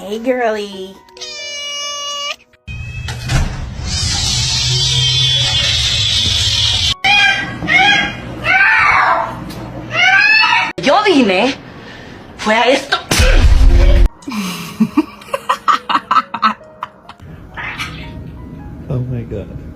Hey, girly. Yo vine, fue a esto. Oh my god.